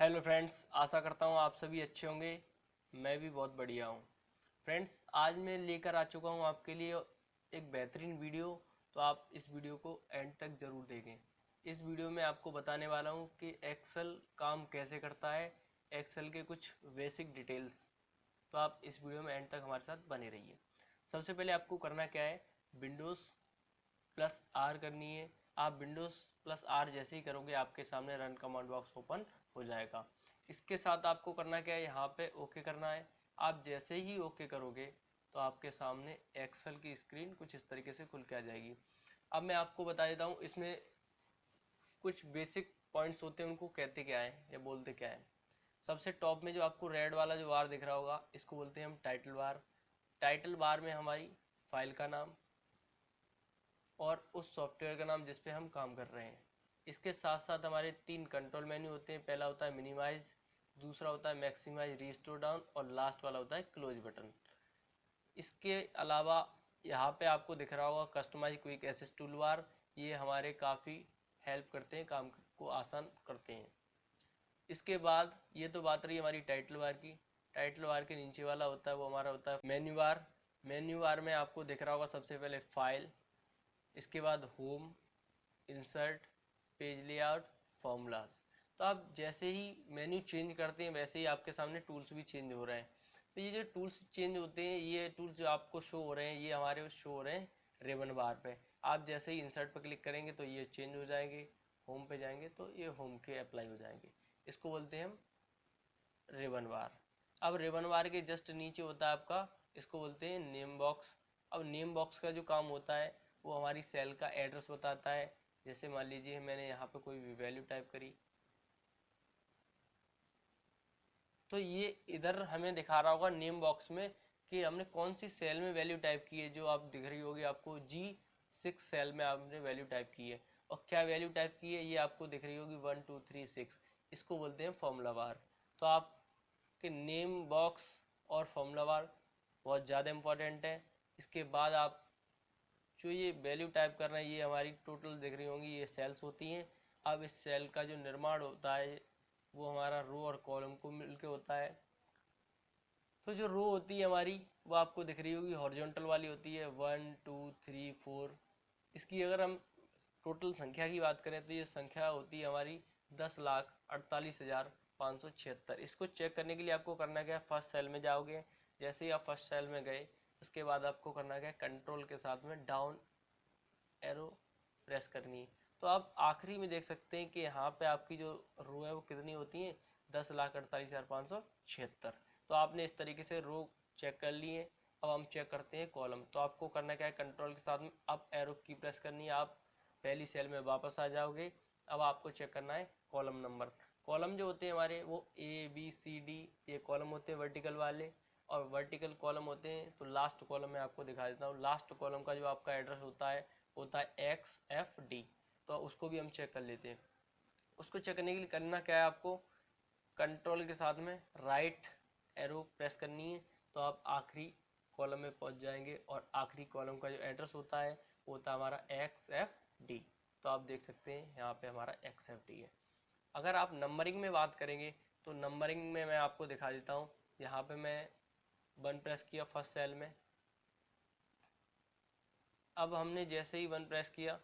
Hello friends, आशा करता हूँ आप सभी अच्छे होंगे। मैं भी बहुत बढ़िया हूँ। फ्रेंड्स, आज मैं लेकर आ चुका हूँ आपके लिए एक बेहतरीन वीडियो। तो आप इस वीडियो को एंड तक ज़रूर देखें। इस वीडियो में आपको बताने वाला हूँ कि एक्सेल काम कैसे करता है, एक्सेल के कुछ बेसिक डिटेल्स। तो आप इस वीडियो में एंड तक हमारे साथ बने रहिए। सबसे पहले आपको करना क्या है, विंडोज़ प्लस आर करनी है। आप विंडोज़ प्लस आर जैसे ही करोगे आपके सामने रन कमांड बॉक्स ओपन हो जाएगा। इसके साथ आपको करना क्या है, यहाँ पे ओके करना है। आप जैसे ही ओके करोगे तो आपके सामने एक्सेल की स्क्रीन कुछ इस तरीके से खुल के आ जाएगी। अब मैं आपको बता देता हूँ, इसमें कुछ बेसिक पॉइंट्स होते हैं, उनको कहते क्या है या बोलते क्या है। सबसे टॉप में जो आपको रेड वाला जो बार दिख रहा होगा, इसको बोलते हैं हम टाइटल बार। टाइटल बार में हमारी फाइल का नाम और उस सॉफ्टवेयर का नाम जिस पे हम काम कर रहे हैं। इसके साथ साथ हमारे तीन कंट्रोल मेन्यू होते हैं। पहला होता है मिनिमाइज, दूसरा होता है मैक्सिमाइज, रिस्टोर डाउन, और लास्ट वाला होता है क्लोज बटन। इसके अलावा यहाँ पे आपको दिख रहा होगा customise quick access toolbar. ये हमारे काफ़ी हेल्प करते हैं, काम को आसान करते हैं। इसके बाद ये तो बात रही हमारी टाइटल बार की। टाइटल बार के नीचे वाला होता है वो हमारा होता है मेन्यू बार। मेन्यू बार में आपको दिख रहा होगा सबसे पहले फाइल, इसके बाद home, insert, page layout, formulas. तो आप जैसे ही मेन्यू चेंज करते हैं वैसे ही आपके सामने टूल्स भी चेंज हो रहे हैं। तो ये जो टूल्स चेंज होते हैं, ये टूल्स जो आपको शो हो रहे हैं, ये हमारे शो हो रहे हैं रिबन बार पे। आप जैसे ही इंसर्ट पर क्लिक करेंगे तो ये चेंज हो जाएंगे, होम पे जाएंगे तो ये होम के अप्लाई हो जाएंगे। इसको बोलते हैं हम रिबन बार। अब रिबन बार के जस्ट नीचे होता है आपका, इसको बोलते हैं नेम बॉक्स। अब नेम बॉक्स का जो काम होता है वो हमारी सेल का एड्रेस बताता है। जैसे मान लीजिए मैंने यहाँ पे कोई भी वैल्यू टाइप करी, तो ये इधर हमें दिखा रहा होगा नेम बॉक्स में कि हमने कौन सी सेल में वैल्यू टाइप की है। जो आप दिख रही होगी आपको G6 सेल में आपने वैल्यू टाइप की है, और क्या वैल्यू टाइप की है ये आपको दिख रही होगी 1236। इसको बोलते हैं फॉर्मूला बार। तो आपके नेम बॉक्स और फॉर्मूला बार बहुत ज़्यादा इंपॉर्टेंट है। इसके बाद आप जो ये वैल्यू टाइप कर रहे हैं, ये हमारी टोटल दिख रही होंगी, ये सेल्स होती हैं। अब इस सेल का जो निर्माण होता है वो हमारा रो और कॉलम को मिलके होता है। तो जो रो होती है हमारी वो आपको दिख रही होगी हॉरिजॉन्टल वाली होती है, 1 2 3 4। इसकी अगर हम टोटल संख्या की बात करें तो ये संख्या होती है हमारी 10,48,576। इसको चेक करने के लिए आपको करना क्या है, फर्स्ट सेल में जाओगे। जैसे ही आप फर्स्ट सेल में गए उसके बाद आपको करना क्या है, कंट्रोल के साथ में डाउन एरो प्रेस करनी है। तो आप आखिरी में देख सकते हैं कि यहाँ पे आपकी जो रो है वो कितनी होती है, 10,48,576। तो आपने इस तरीके से रो चेक कर ली है। अब हम चेक करते हैं कॉलम। तो आपको करना क्या है, कंट्रोल के साथ में अप एरो की प्रेस करनी है। आप पहली सेल में वापस आ जाओगे। अब आपको चेक करना है कॉलम नंबर। कॉलम जो होते हैं हमारे वो A B C D ये कॉलम होते हैं वर्टिकल वाले, और वर्टिकल कॉलम होते हैं। तो लास्ट कॉलम में आपको दिखा देता हूँ, लास्ट कॉलम का जो आपका एड्रेस होता है XFD। तो उसको भी हम चेक कर लेते हैं। उसको चेक करने के लिए करना क्या है, आपको कंट्रोल के साथ में राइट एरो प्रेस करनी है। तो आप आखिरी कॉलम में पहुंच जाएंगे, और आखिरी कॉलम का जो एड्रेस होता है वो होता है हमारा XFD। तो आप देख सकते हैं यहाँ पे हमारा XFD है। अगर आप नंबरिंग में बात करेंगे तो नंबरिंग में मैं आपको दिखा देता हूँ। यहाँ पे मैं 1 प्रेस किया फर्स्ट सेल में। अब हमने जैसे ही 1 प्रेस किया,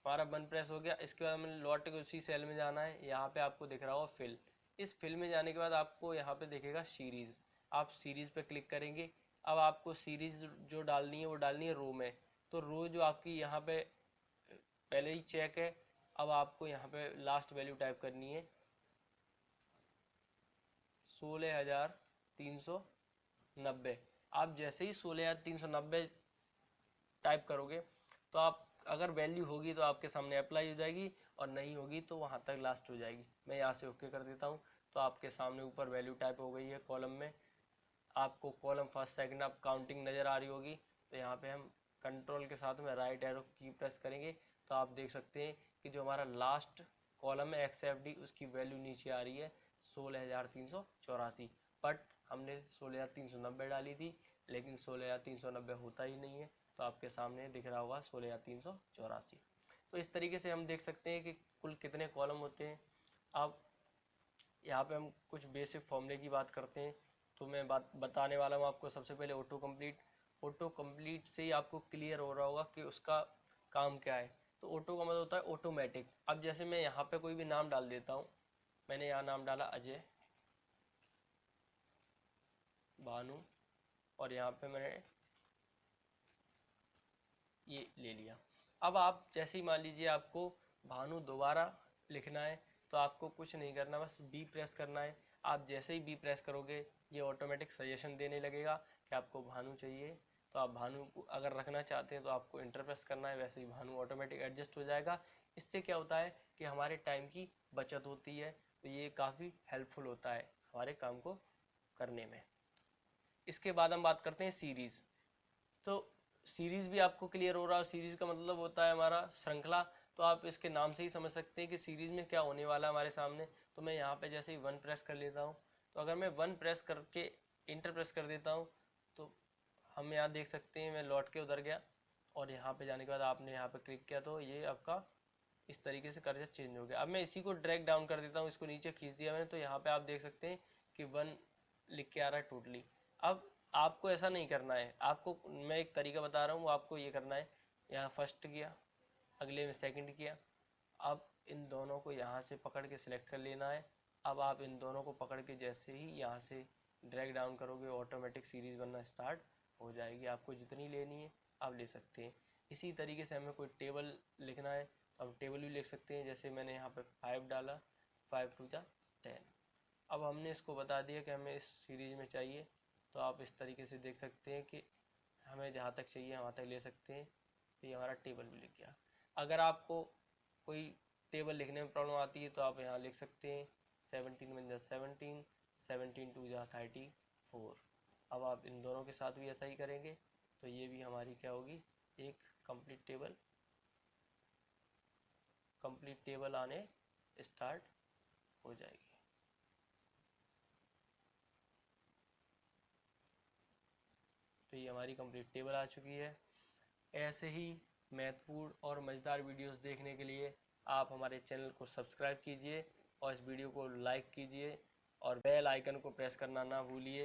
हमारा 1 प्रेस हो गया। इसके बाद हमें लौट के उसी सेल में जाना है। यहाँ पे आपको दिख रहा होगा फिल। इस फिल में जाने के बाद आपको यहाँ पे दिखेगा सीरीज। आप सीरीज पे क्लिक करेंगे। अब आपको सीरीज जो डालनी है वो डालनी है रो में। तो रो जो आपकी यहाँ पे पहले ही चेक है। अब आपको यहाँ पे लास्ट वैल्यू टाइप करनी है 16,390। आप जैसे ही 16,390 टाइप करोगे तो आप अगर वैल्यू होगी तो आपके सामने अप्लाई हो जाएगी, और नहीं होगी तो वहाँ तक लास्ट हो जाएगी। मैं यहाँ से ओके कर देता हूँ। तो आपके सामने ऊपर वैल्यू टाइप हो गई है कॉलम में। आपको कॉलम फर्स्ट सेकंड आप काउंटिंग नज़र आ रही होगी। तो यहाँ पे हम कंट्रोल के साथ में राइट एरो की प्रेस करेंगे तो आप देख सकते हैं कि जो हमारा लास्ट कॉलम है XFD उसकी वैल्यू नीचे आ रही है 16,384। बट हमने 16,390 डाली थी, लेकिन 16,390 होता ही नहीं है। तो आपके सामने दिख रहा होगा 16,384। तो इस तरीके से हम देख सकते हैं कि कुल कितने कॉलम होते हैं। अब यहाँ पे हम कुछ बेसिक फॉर्मूले की बात करते हैं। तो मैं बात बताने वाला हूँ आपको। सबसे पहले ऑटो कंप्लीट से ही आपको क्लियर हो रहा होगा कि उसका काम क्या है। तो ऑटो का मतलब होता है ऑटोमेटिक। अब जैसे मैं यहाँ पे कोई भी नाम डाल देता हूँ, मैंने यहाँ नाम डाला अजय भानु, और यहाँ पे मैंने ये ले लिया। अब आप जैसे ही मान लीजिए आपको भानु दोबारा लिखना है, तो आपको कुछ नहीं करना, बस बी प्रेस करना है। आप जैसे ही बी प्रेस करोगे ये ऑटोमेटिक सजेशन देने लगेगा कि आपको भानु चाहिए। तो आप भानु को अगर रखना चाहते हैं तो आपको इंटर प्रेस करना है, वैसे ही भानु ऑटोमेटिक एडजस्ट हो जाएगा। इससे क्या होता है कि हमारे टाइम की बचत होती है। तो ये काफ़ी हेल्पफुल होता है हमारे काम को करने में। इसके बाद हम बात करते हैं सीरीज़। तो सीरीज़ भी आपको क्लियर हो रहा है। सीरीज़ का मतलब होता है हमारा श्रृंखला। तो आप इसके नाम से ही समझ सकते हैं कि सीरीज़ में क्या होने वाला है हमारे सामने। तो मैं यहाँ पे जैसे ही वन प्रेस कर लेता हूँ, तो अगर मैं वन प्रेस करके इंटर प्रेस कर देता हूँ, तो हम यहाँ देख सकते हैं मैं लौट के उधर गया, और यहाँ पे जाने के बाद आपने यहाँ पे क्लिक किया तो ये आपका इस तरीके से कर्सर चेंज हो गया। अब मैं इसी को ड्रैग डाउन कर देता हूँ, इसको नीचे खींच दिया मैंने, तो यहाँ पे आप देख सकते हैं कि वन लिख के आ रहा है टोटली। अब आपको ऐसा नहीं करना है, आपको मैं एक तरीका बता रहा हूँ, आपको ये करना है। यहाँ फर्स्ट किया, अगले में सेकंड किया। अब इन दोनों को यहाँ से पकड़ के सिलेक्ट कर लेना है। अब आप इन दोनों को पकड़ के जैसे ही यहाँ से ड्रैग डाउन करोगे, ऑटोमेटिक सीरीज बनना स्टार्ट हो जाएगी। आपको जितनी लेनी है आप ले सकते हैं। इसी तरीके से हमें कोई टेबल लिखना है तो हम टेबल भी लिख सकते हैं। जैसे मैंने यहाँ पे 5 डाला, 5 टू द 10। अब हमने इसको बता दिया कि हमें इस सीरीज में चाहिए, तो आप इस तरीके से देख सकते हैं कि हमें जहाँ तक चाहिए वहाँ तक ले सकते हैं। तो ये हमारा टेबल भी लिख गया। अगर आपको कोई टेबल लिखने में प्रॉब्लम आती है तो आप यहाँ लिख सकते हैं 17 वन जा 17, 17 टू जा 34। अब आप इन दोनों के साथ भी ऐसा ही करेंगे, तो ये भी हमारी क्या होगी, एक कंप्लीट टेबल आने स्टार्ट हो जाएगी। तो ये हमारी कंप्लीट टेबल आ चुकी है। ऐसे ही महत्वपूर्ण और मज़ेदार वीडियोस देखने के लिए आप हमारे चैनल को सब्सक्राइब कीजिए और इस वीडियो को लाइक कीजिए और बेल आइकन को प्रेस करना ना भूलिए।